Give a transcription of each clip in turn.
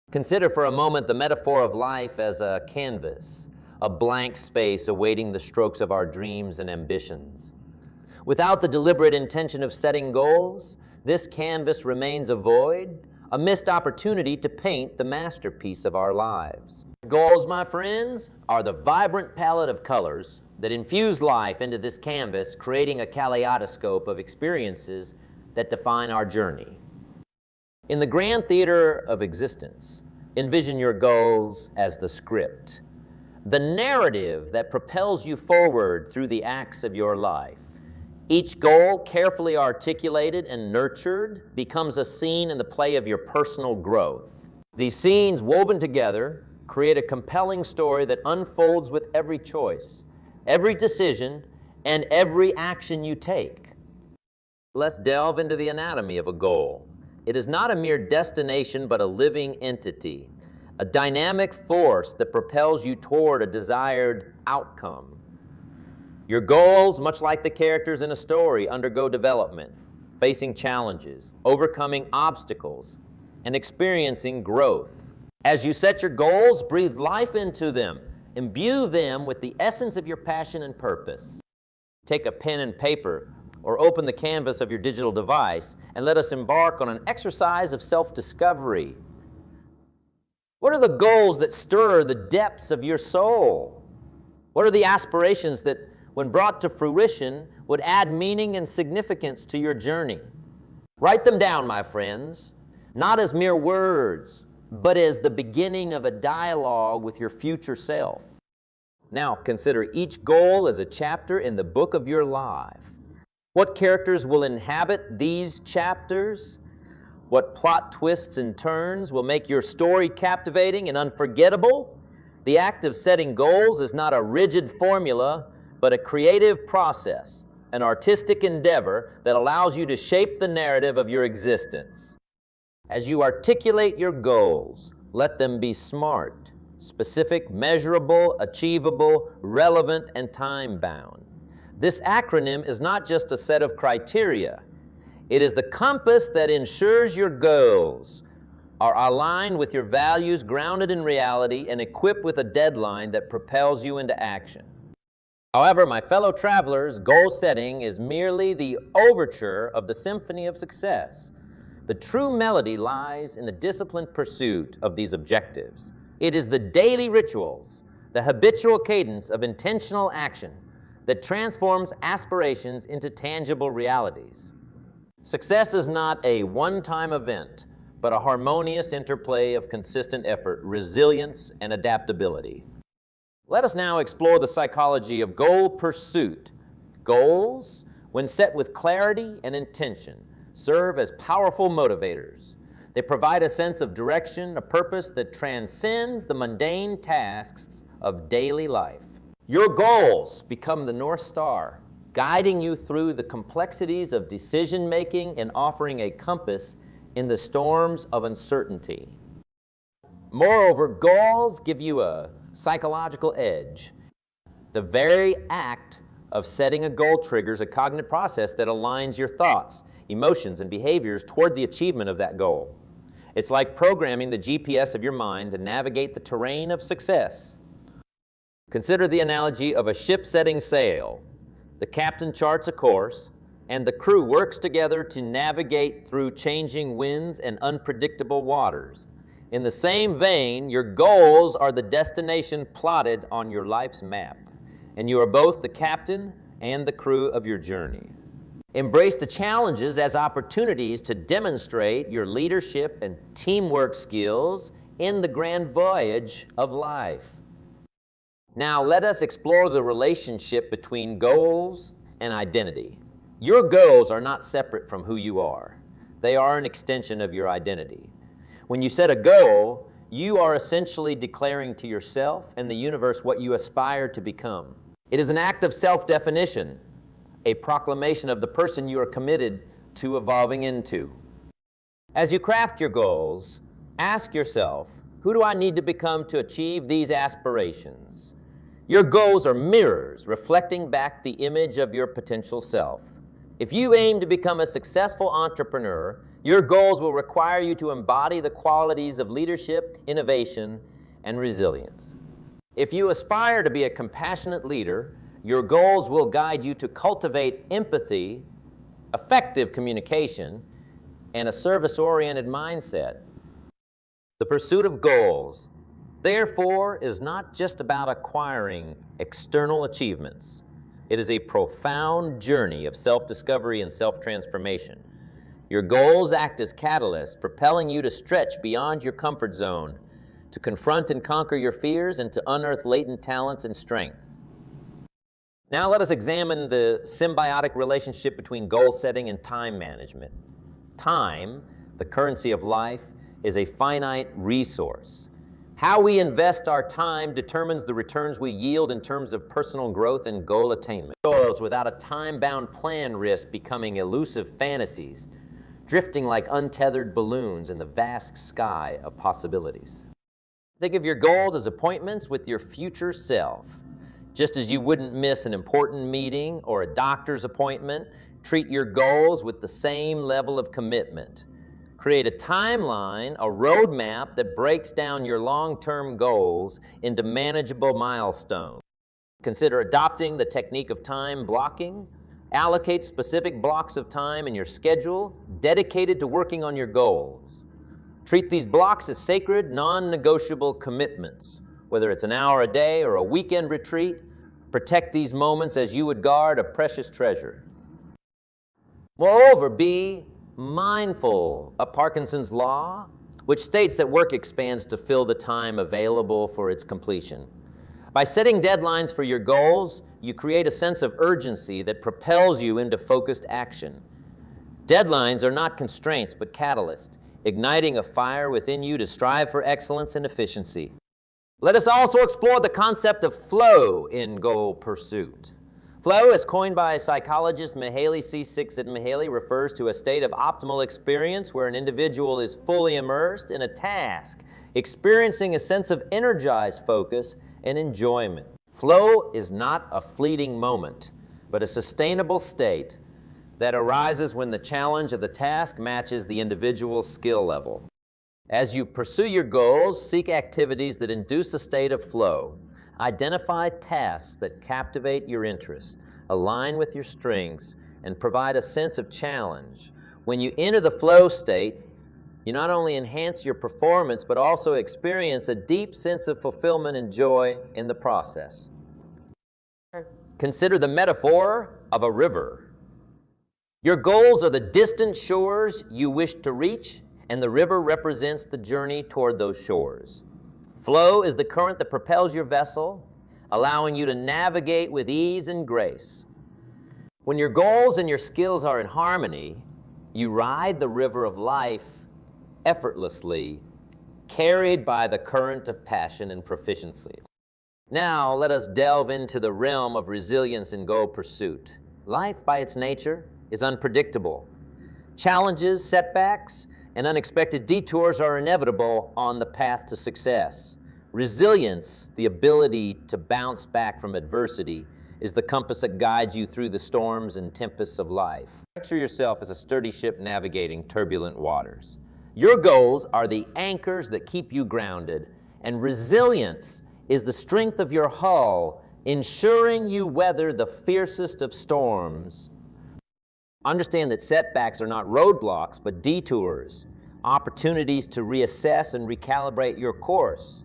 Consider for a moment the metaphor of life as a canvas, a blank space awaiting the strokes of our dreams and ambitions. Without the deliberate intention of setting goals, this canvas remains a void, a missed opportunity to paint the masterpiece of our lives. Goals, my friends, are the vibrant palette of colors that infuse life into this canvas, creating a kaleidoscope of experiences that define our journey. In the grand theater of existence, envision your goals as the script, the narrative that propels you forward through the acts of your life. Each goal, carefully articulated and nurtured, becomes a scene in the play of your personal growth. These scenes, woven together, create a compelling story that unfolds with every choice, every decision, and every action you take. Let's delve into the anatomy of a goal. It is not a mere destination, but a living entity, a dynamic force that propels you toward a desired outcome. Your goals, much like the characters in a story, undergo development, facing challenges, overcoming obstacles, and experiencing growth. As you set your goals, breathe life into them. Imbue them with the essence of your passion and purpose. Take a pen and paper or open the canvas of your digital device and let us embark on an exercise of self-discovery. What are the goals that stir the depths of your soul? What are the aspirations that, when brought to fruition, would add meaning and significance to your journey? Write them down, my friends, not as mere words, but as the beginning of a dialogue with your future self. Now, consider each goal as a chapter in the book of your life. What characters will inhabit these chapters? What plot twists and turns will make your story captivating and unforgettable? The act of setting goals is not a rigid formula, but a creative process, an artistic endeavor that allows you to shape the narrative of your existence. As you articulate your goals, let them be SMART, specific, measurable, achievable, relevant, and time-bound. This acronym is not just a set of criteria. It is the compass that ensures your goals are aligned with your values, grounded in reality, and equipped with a deadline that propels you into action. However, my fellow travelers, goal setting is merely the overture of the symphony of success. The true melody lies in the disciplined pursuit of these objectives. It is the daily rituals, the habitual cadence of intentional action that transforms aspirations into tangible realities. Success is not a one-time event, but a harmonious interplay of consistent effort, resilience, and adaptability. Let us now explore the psychology of goal pursuit. Goals, when set with clarity and intention, serve as powerful motivators. They provide a sense of direction, a purpose that transcends the mundane tasks of daily life. Your goals become the North Star, guiding you through the complexities of decision-making and offering a compass in the storms of uncertainty. Moreover, goals give you a psychological edge. The very act of setting a goal triggers a cognitive process that aligns your thoughts, emotions, and behaviors toward the achievement of that goal. It's like programming the GPS of your mind to navigate the terrain of success. Consider the analogy of a ship setting sail. The captain charts a course, and the crew works together to navigate through changing winds and unpredictable waters. In the same vein, your goals are the destination plotted on your life's map, and you are both the captain and the crew of your journey. Embrace the challenges as opportunities to demonstrate your leadership and teamwork skills in the grand voyage of life. Now, let us explore the relationship between goals and identity. Your goals are not separate from who you are. They are an extension of your identity. When you set a goal, you are essentially declaring to yourself and the universe what you aspire to become. It is an act of self-definition, a proclamation of the person you are committed to evolving into. As you craft your goals, ask yourself, who do I need to become to achieve these aspirations? Your goals are mirrors reflecting back the image of your potential self. If you aim to become a successful entrepreneur, your goals will require you to embody the qualities of leadership, innovation, and resilience. If you aspire to be a compassionate leader, your goals will guide you to cultivate empathy, effective communication, and a service-oriented mindset. The pursuit of goals, therefore, is not just about acquiring external achievements. It is a profound journey of self-discovery and self-transformation. Your goals act as catalysts, propelling you to stretch beyond your comfort zone, to confront and conquer your fears, and to unearth latent talents and strengths. Now let us examine the symbiotic relationship between goal setting and time management. Time, the currency of life, is a finite resource. How we invest our time determines the returns we yield in terms of personal growth and goal attainment. Goals without a time-bound plan risk becoming elusive fantasies, drifting like untethered balloons in the vast sky of possibilities. Think of your goals as appointments with your future self. Just as you wouldn't miss an important meeting or a doctor's appointment, treat your goals with the same level of commitment. Create a timeline, a roadmap that breaks down your long-term goals into manageable milestones. Consider adopting the technique of time blocking. Allocate specific blocks of time in your schedule dedicated to working on your goals. Treat these blocks as sacred, non-negotiable commitments. Whether it's an hour a day or a weekend retreat, protect these moments as you would guard a precious treasure. Moreover, be mindful of Parkinson's law, which states that work expands to fill the time available for its completion. By setting deadlines for your goals, you create a sense of urgency that propels you into focused action. Deadlines are not constraints, but catalysts, igniting a fire within you to strive for excellence and efficiency. Let us also explore the concept of flow in goal pursuit. Flow, as coined by psychologist Mihaly Csikszentmihalyi, refers to a state of optimal experience where an individual is fully immersed in a task, experiencing a sense of energized focus and enjoyment. Flow is not a fleeting moment, but a sustainable state that arises when the challenge of the task matches the individual's skill level. As you pursue your goals, seek activities that induce a state of flow. Identify tasks that captivate your interest, align with your strengths, and provide a sense of challenge. When you enter the flow state, you not only enhance your performance, but also experience a deep sense of fulfillment and joy in the process. Consider the metaphor of a river. Your goals are the distant shores you wish to reach, and the river represents the journey toward those shores. Flow is the current that propels your vessel, allowing you to navigate with ease and grace. When your goals and your skills are in harmony, you ride the river of life effortlessly, carried by the current of passion and proficiency. Now, let us delve into the realm of resilience in goal pursuit. Life, by its nature, is unpredictable. Challenges, setbacks, and unexpected detours are inevitable on the path to success. Resilience, the ability to bounce back from adversity, is the compass that guides you through the storms and tempests of life. Picture yourself as a sturdy ship navigating turbulent waters. Your goals are the anchors that keep you grounded, and resilience is the strength of your hull, ensuring you weather the fiercest of storms. Understand that setbacks are not roadblocks, but detours, opportunities to reassess and recalibrate your course.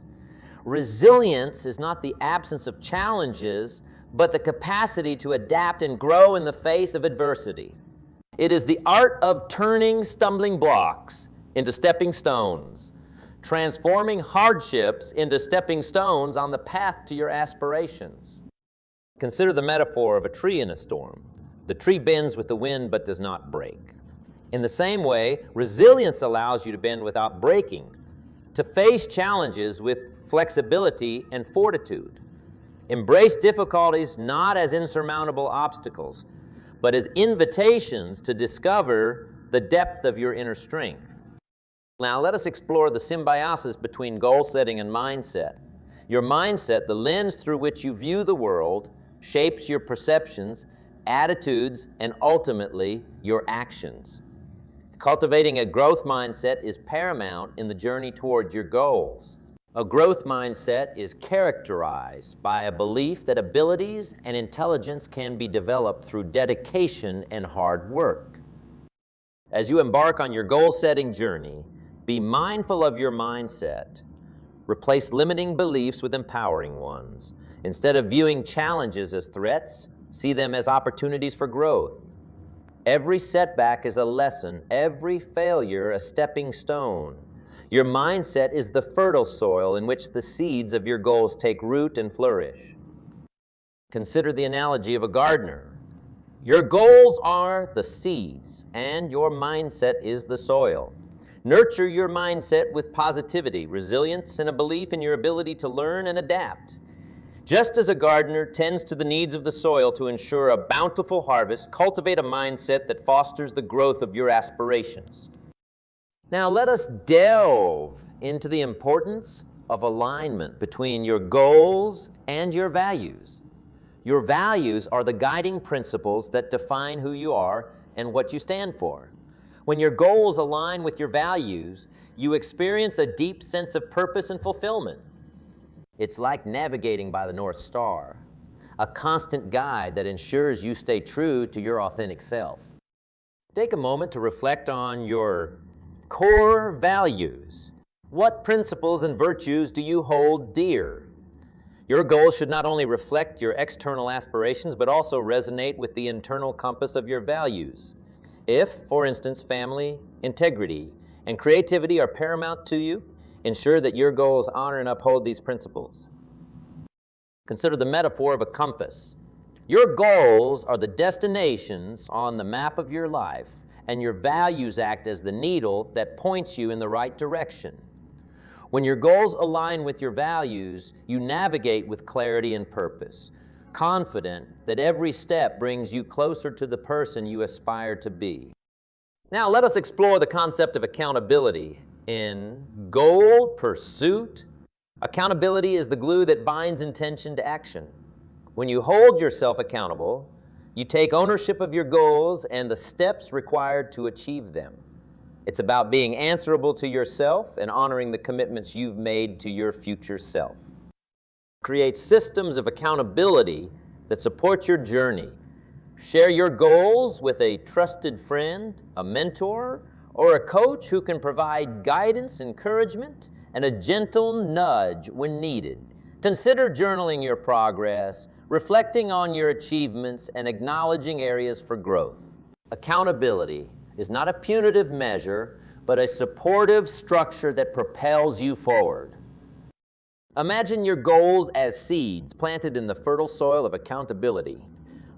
Resilience is not the absence of challenges, but the capacity to adapt and grow in the face of adversity. It is the art of turning stumbling blocks into stepping stones, transforming hardships into stepping stones on the path to your aspirations. Consider the metaphor of a tree in a storm. The tree bends with the wind but does not break. In the same way, resilience allows you to bend without breaking, to face challenges with flexibility and fortitude. Embrace difficulties not as insurmountable obstacles, but as invitations to discover the depth of your inner strength. Now let us explore the symbiosis between goal setting and mindset. Your mindset, the lens through which you view the world, shapes your perceptions attitudes, and ultimately, your actions. Cultivating a growth mindset is paramount in the journey toward your goals. A growth mindset is characterized by a belief that abilities and intelligence can be developed through dedication and hard work. As you embark on your goal-setting journey, be mindful of your mindset. Replace limiting beliefs with empowering ones. Instead of viewing challenges as threats, see them as opportunities for growth. Every setback is a lesson, every failure a stepping stone. Your mindset is the fertile soil in which the seeds of your goals take root and flourish. Consider the analogy of a gardener. Your goals are the seeds, and your mindset is the soil. Nurture your mindset with positivity, resilience, and a belief in your ability to learn and adapt. Just as a gardener tends to the needs of the soil to ensure a bountiful harvest, cultivate a mindset that fosters the growth of your aspirations. Now let us delve into the importance of alignment between your goals and your values. Your values are the guiding principles that define who you are and what you stand for. When your goals align with your values, you experience a deep sense of purpose and fulfillment. It's like navigating by the North Star, a constant guide that ensures you stay true to your authentic self. Take a moment to reflect on your core values. What principles and virtues do you hold dear? Your goals should not only reflect your external aspirations, but also resonate with the internal compass of your values. If, for instance, family, integrity, and creativity are paramount to you, ensure that your goals honor and uphold these principles. Consider the metaphor of a compass. Your goals are the destinations on the map of your life, and your values act as the needle that points you in the right direction. When your goals align with your values, you navigate with clarity and purpose, confident that every step brings you closer to the person you aspire to be. Now let us explore the concept of accountability in goal pursuit. Accountability is the glue that binds intention to action. When you hold yourself accountable, you take ownership of your goals and the steps required to achieve them. It's about being answerable to yourself and honoring the commitments you've made to your future self. Create systems of accountability that support your journey. Share your goals with a trusted friend, a mentor, or a coach who can provide guidance, encouragement, and a gentle nudge when needed. Consider journaling your progress, reflecting on your achievements, and acknowledging areas for growth. Accountability is not a punitive measure, but a supportive structure that propels you forward. Imagine your goals as seeds planted in the fertile soil of accountability.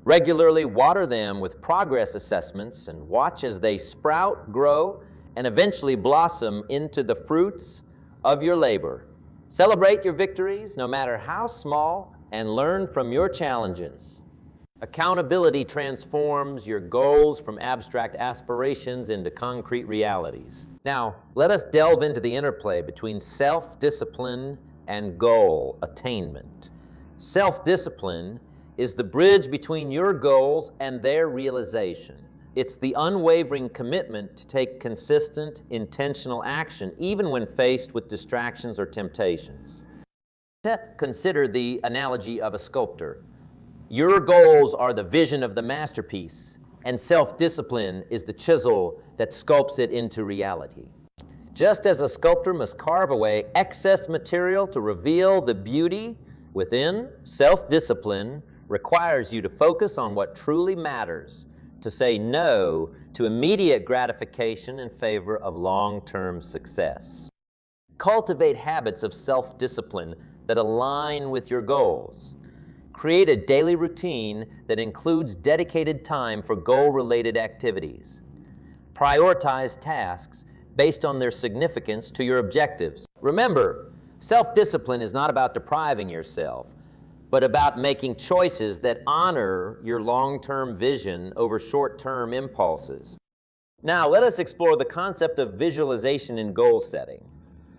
Regularly water them with progress assessments and watch as they sprout, grow, and eventually blossom into the fruits of your labor. Celebrate your victories, no matter how small, and learn from your challenges. Accountability transforms your goals from abstract aspirations into concrete realities. Now, let us delve into the interplay between self-discipline and goal attainment. Self-discipline is the bridge between your goals and their realization. It's the unwavering commitment to take consistent, intentional action, even when faced with distractions or temptations. Consider the analogy of a sculptor. Your goals are the vision of the masterpiece, and self-discipline is the chisel that sculpts it into reality. Just as a sculptor must carve away excess material to reveal the beauty within, self-discipline requires you to focus on what truly matters, to say no to immediate gratification in favor of long-term success. Cultivate habits of self-discipline that align with your goals. Create a daily routine that includes dedicated time for goal-related activities. Prioritize tasks based on their significance to your objectives. Remember, self-discipline is not about depriving yourself, but about making choices that honor your long-term vision over short-term impulses. Now, let us explore the concept of visualization in goal setting.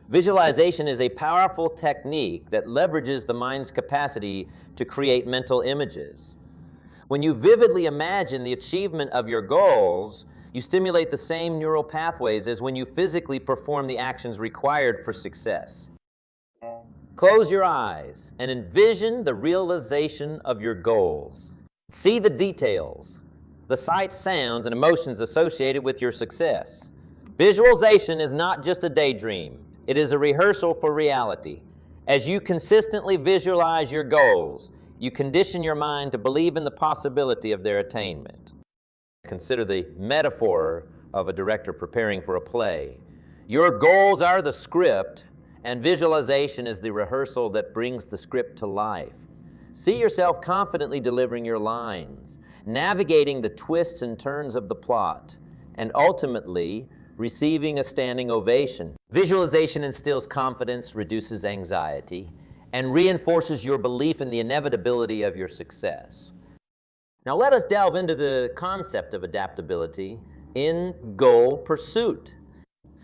Visualization is a powerful technique that leverages the mind's capacity to create mental images. When you vividly imagine the achievement of your goals, you stimulate the same neural pathways as when you physically perform the actions required for success. Close your eyes and envision the realization of your goals. See the details, the sights, sounds, and emotions associated with your success. Visualization is not just a daydream. It is a rehearsal for reality. As you consistently visualize your goals, you condition your mind to believe in the possibility of their attainment. Consider the metaphor of a director preparing for a play. Your goals are the script, and visualization is the rehearsal that brings the script to life. See yourself confidently delivering your lines, navigating the twists and turns of the plot, and ultimately receiving a standing ovation. Visualization instills confidence, reduces anxiety, and reinforces your belief in the inevitability of your success. Now let us delve into the concept of adaptability in goal pursuit.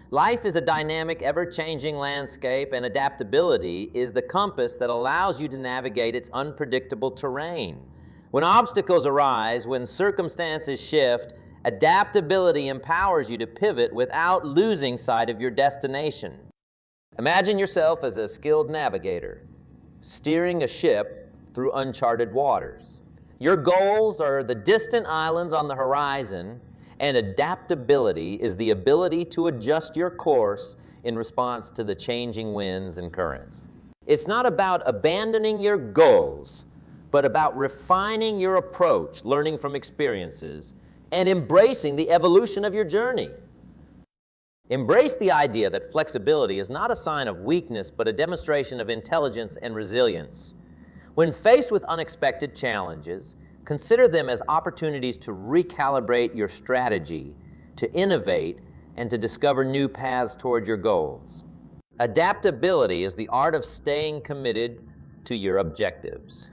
Life is a dynamic, ever-changing landscape, and adaptability is the compass that allows you to navigate its unpredictable terrain. When obstacles arise, when circumstances shift, adaptability empowers you to pivot without losing sight of your destination. Imagine yourself as a skilled navigator, steering a ship through uncharted waters. Your goals are the distant islands on the horizon, and adaptability is the ability to adjust your course in response to the changing winds and currents. It's not about abandoning your goals, but about refining your approach, learning from experiences, and embracing the evolution of your journey. Embrace the idea that flexibility is not a sign of weakness, but a demonstration of intelligence and resilience. When faced with unexpected challenges, consider them as opportunities to recalibrate your strategy, to innovate, and to discover new paths toward your goals. Adaptability is the art of staying committed to your objectives,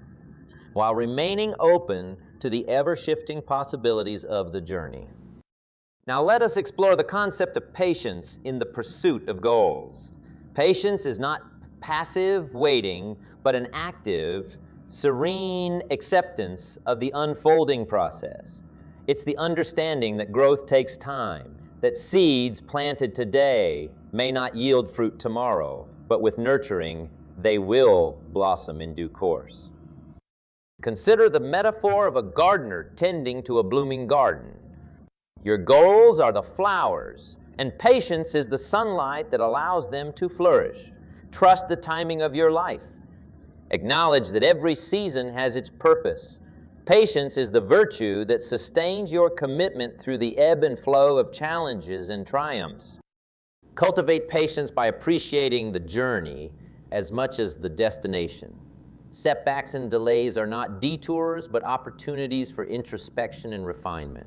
while remaining open to the ever-shifting possibilities of the journey. Now let us explore the concept of patience in the pursuit of goals. Patience is not passive waiting, but an active, serene acceptance of the unfolding process. It's the understanding that growth takes time, that seeds planted today may not yield fruit tomorrow, but with nurturing, they will blossom in due course. Consider the metaphor of a gardener tending to a blooming garden. Your goals are the flowers, and patience is the sunlight that allows them to flourish. Trust the timing of your life. Acknowledge that every season has its purpose. Patience is the virtue that sustains your commitment through the ebb and flow of challenges and triumphs. Cultivate patience by appreciating the journey as much as the destination. Setbacks and delays are not detours, but opportunities for introspection and refinement.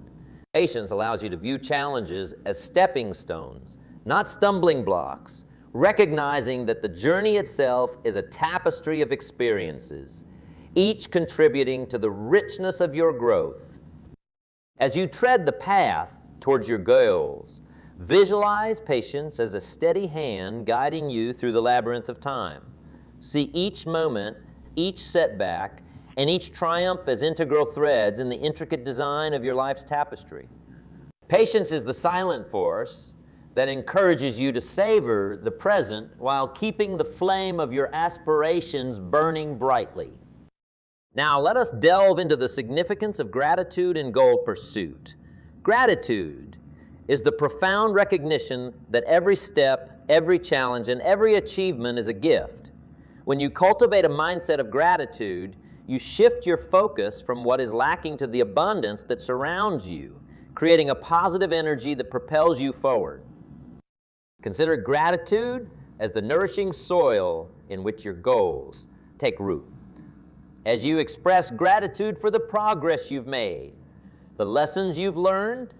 Patience allows you to view challenges as stepping stones, not stumbling blocks, recognizing that the journey itself is a tapestry of experiences, each contributing to the richness of your growth. As you tread the path towards your goals, visualize patience as a steady hand guiding you through the labyrinth of time. See each moment, each setback, and each triumph as integral threads in the intricate design of your life's tapestry. Patience is the silent force that encourages you to savor the present while keeping the flame of your aspirations burning brightly. Now let us delve into the significance of gratitude in goal pursuit. Gratitude is the profound recognition that every step, every challenge, and every achievement is a gift. When you cultivate a mindset of gratitude, you shift your focus from what is lacking to the abundance that surrounds you, creating a positive energy that propels you forward. Consider gratitude as the nourishing soil in which your goals take root. As you express gratitude for the progress you've made, the lessons you've learned,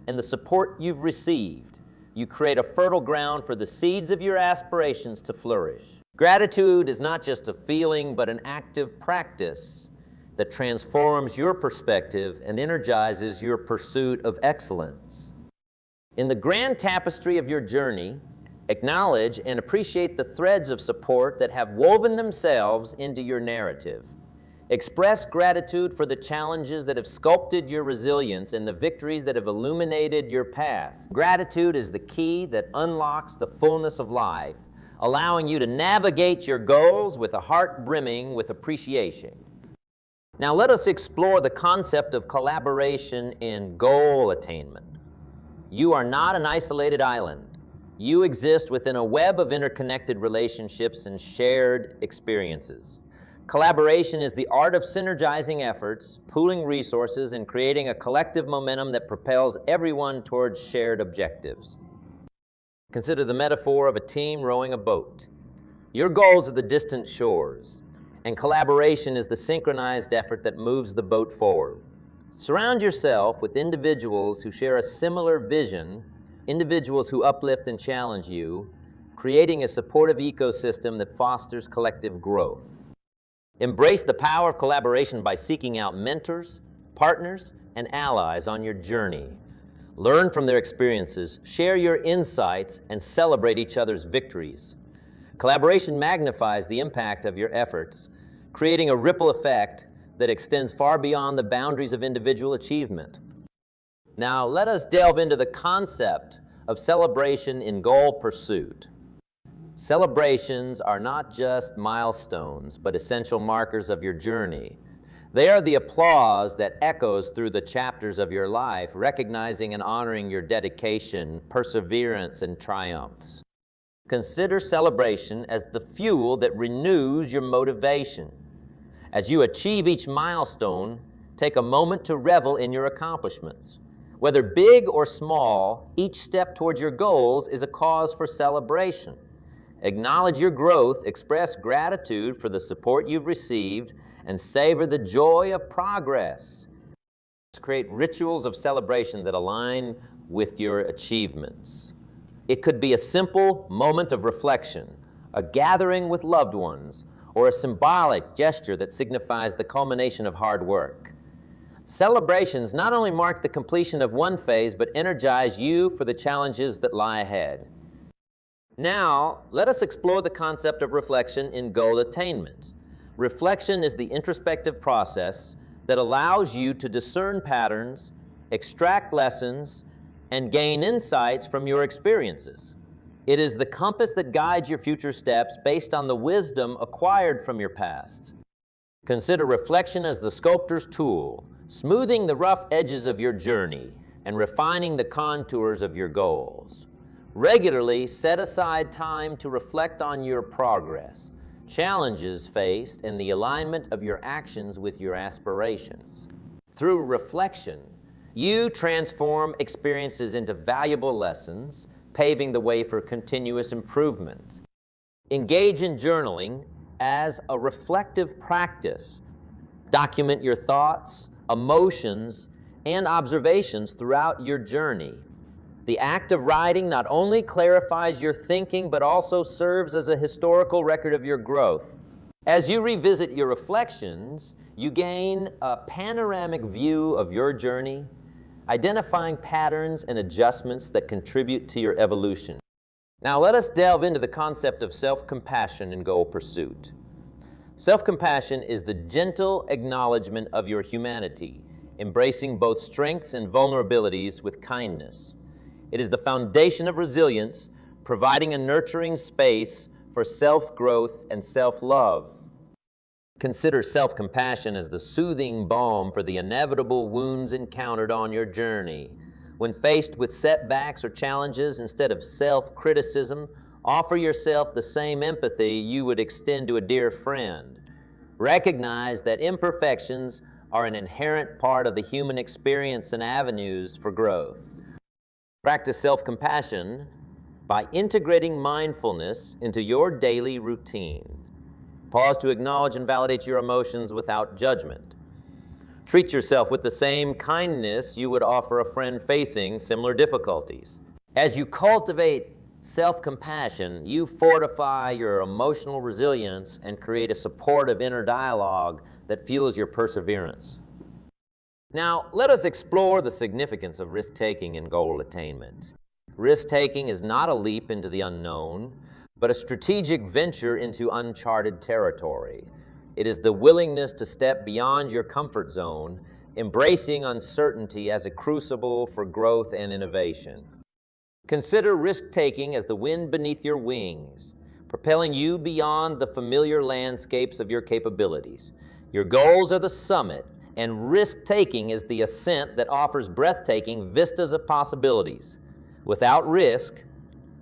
and the support you've received, you create a fertile ground for the seeds of your aspirations to flourish. Gratitude is not just a feeling, but an active practice that transforms your perspective and energizes your pursuit of excellence. In the grand tapestry of your journey, acknowledge and appreciate the threads of support that have woven themselves into your narrative. Express gratitude for the challenges that have sculpted your resilience and the victories that have illuminated your path. Gratitude is the key that unlocks the fullness of life, allowing you to navigate your goals with a heart brimming with appreciation. Now let us explore the concept of collaboration in goal attainment. You are not an isolated island. You exist within a web of interconnected relationships and shared experiences. Collaboration is the art of synergizing efforts, pooling resources, and creating a collective momentum that propels everyone towards shared objectives. Consider the metaphor of a team rowing a boat. Your goals are the distant shores, and collaboration is the synchronized effort that moves the boat forward. Surround yourself with individuals who share a similar vision, individuals who uplift and challenge you, creating a supportive ecosystem that fosters collective growth. Embrace the power of collaboration by seeking out mentors, partners, and allies on your journey. Learn from their experiences, share your insights, and celebrate each other's victories. Collaboration magnifies the impact of your efforts, creating a ripple effect that extends far beyond the boundaries of individual achievement. Now, let us delve into the concept of celebration in goal pursuit. Celebrations are not just milestones, but essential markers of your journey. They are the applause that echoes through the chapters of your life, recognizing and honoring your dedication, perseverance, and triumphs. Consider celebration as the fuel that renews your motivation. As you achieve each milestone, take a moment to revel in your accomplishments. Whether big or small, each step towards your goals is a cause for celebration. Acknowledge your growth, express gratitude for the support you've received, and savor the joy of progress. Create rituals of celebration that align with your achievements. It could be a simple moment of reflection, a gathering with loved ones, or a symbolic gesture that signifies the culmination of hard work. Celebrations not only mark the completion of one phase, but energize you for the challenges that lie ahead. Now, let us explore the concept of reflection in goal attainment. Reflection is the introspective process that allows you to discern patterns, extract lessons, and gain insights from your experiences. It is the compass that guides your future steps based on the wisdom acquired from your past. Consider reflection as the sculptor's tool, smoothing the rough edges of your journey and refining the contours of your goals. Regularly set aside time to reflect on your progress, challenges faced, and the alignment of your actions with your aspirations. Through reflection, you transform experiences into valuable lessons, paving the way for continuous improvement. Engage in journaling as a reflective practice. Document your thoughts, emotions, and observations throughout your journey. The act of writing not only clarifies your thinking, but also serves as a historical record of your growth. As you revisit your reflections, you gain a panoramic view of your journey, identifying patterns and adjustments that contribute to your evolution. Now let us delve into the concept of self-compassion in goal pursuit. Self-compassion is the gentle acknowledgement of your humanity, embracing both strengths and vulnerabilities with kindness. It is the foundation of resilience, providing a nurturing space for self-growth and self-love. Consider self-compassion as the soothing balm for the inevitable wounds encountered on your journey. When faced with setbacks or challenges, instead of self-criticism, offer yourself the same empathy you would extend to a dear friend. Recognize that imperfections are an inherent part of the human experience and avenues for growth. Practice self-compassion by integrating mindfulness into your daily routine. Pause to acknowledge and validate your emotions without judgment. Treat yourself with the same kindness you would offer a friend facing similar difficulties. As you cultivate self-compassion, you fortify your emotional resilience and create a supportive inner dialogue that fuels your perseverance. Now, let us explore the significance of risk-taking in goal attainment. Risk-taking is not a leap into the unknown, but a strategic venture into uncharted territory. It is the willingness to step beyond your comfort zone, embracing uncertainty as a crucible for growth and innovation. Consider risk-taking as the wind beneath your wings, propelling you beyond the familiar landscapes of your capabilities. Your goals are the summit, and risk-taking is the ascent that offers breathtaking vistas of possibilities. Without risk,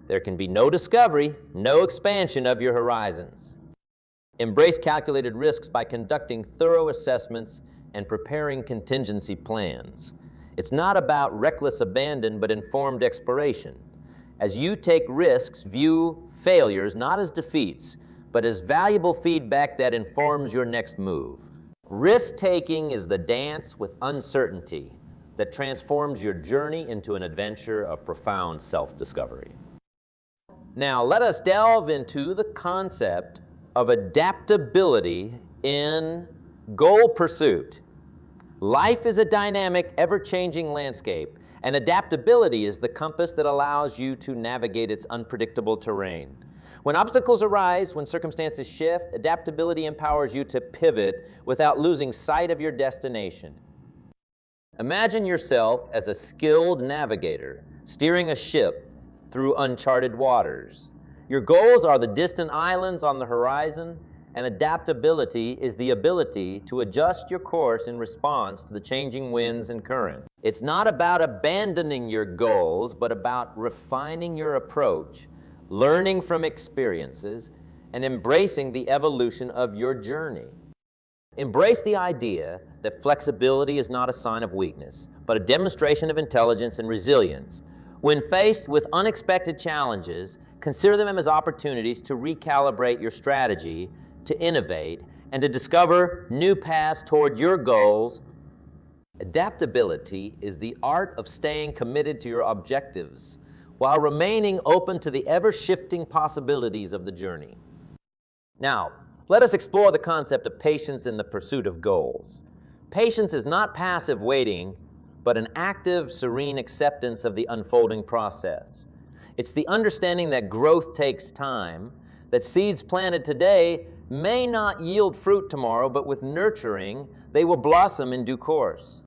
there can be no discovery, no expansion of your horizons. Embrace calculated risks by conducting thorough assessments and preparing contingency plans. It's not about reckless abandon, but informed exploration. As you take risks, view failures not as defeats, but as valuable feedback that informs your next move. Risk-taking is the dance with uncertainty that transforms your journey into an adventure of profound self-discovery. Now, let us delve into the concept of adaptability in goal pursuit. Life is a dynamic, ever-changing landscape, and adaptability is the compass that allows you to navigate its unpredictable terrain. When obstacles arise, when circumstances shift, adaptability empowers you to pivot without losing sight of your destination. Imagine yourself as a skilled navigator steering a ship through uncharted waters. Your goals are the distant islands on the horizon, and adaptability is the ability to adjust your course in response to the changing winds and current. It's not about abandoning your goals, but about refining your approach, learning from experiences, and embracing the evolution of your journey. Embrace the idea that flexibility is not a sign of weakness, but a demonstration of intelligence and resilience. When faced with unexpected challenges, consider them as opportunities to recalibrate your strategy, to innovate, and to discover new paths toward your goals. Adaptability is the art of staying committed to your objectives while remaining open to the ever-shifting possibilities of the journey. Now, let us explore the concept of patience in the pursuit of goals. Patience is not passive waiting, but an active, serene acceptance of the unfolding process. It's the understanding that growth takes time, that seeds planted today may not yield fruit tomorrow, but with nurturing, they will blossom in due course.